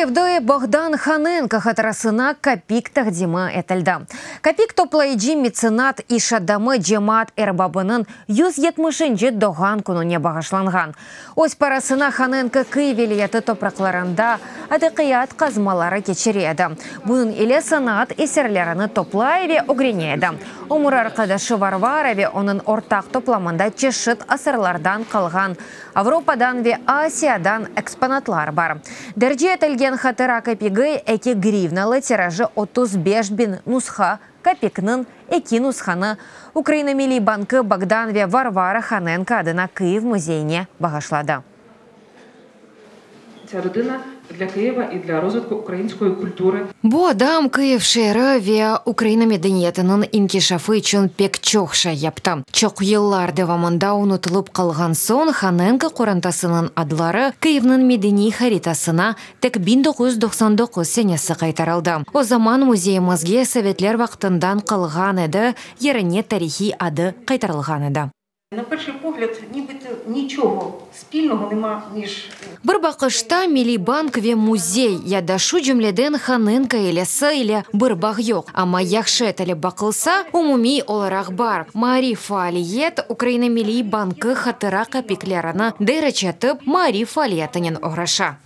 Киевды Богдан Ханенко хатарасына капик тагдима этельда. Капик топлайджи меценат и шаддамы джемат эрбабынын 170-нче доган күнүне багышланган. Ось парасына Ханенко Киевилияты топракларында адыкыят казмалары кечиреді. Bunun ile sanat eserlerini toplayevi ogreneydi. Umur arkadaşı Varvarevi onun ortak toplamında çeşit asırlardan kalgan Avrupa'dan ve Asya'dan eksponatlar var. Derci etilgen hatıra kapigi 2 grivnalı tirajı 35 bin nusxa kapiknin 2 nusxаны Ukrayna Milli Bankı Bogdan ve Varvara Ханенко adına Київ музейне багашлады. Ця людина для Києва і для розвитку української культури. Бу адам Киев шері ве Украина медениетінің инкишафы үшін пек чоқша япты. Чоқ еллар девамында ұнытылып қалған сон Ханенко қорантасының адлары Киевнің медени харитасына тек 1999 сенесі қайтарылды. О заман музейімізге советлер вақтындан қалған еді, еріне тарихи ады қайтарылған еді. На перший погляд, нібито нічого спільного нема між... Бір бақышта Milli Bank ве музей ядашу жүмледен Ханенко елесі или бір бақ йоқ. Ама яқшы әтілі бақылса, умуми оларақ бар. Мари фаалиет Украина Milli Bankы хатыра капиклеріні дайрачатып Мари фаалиетінен оғраша.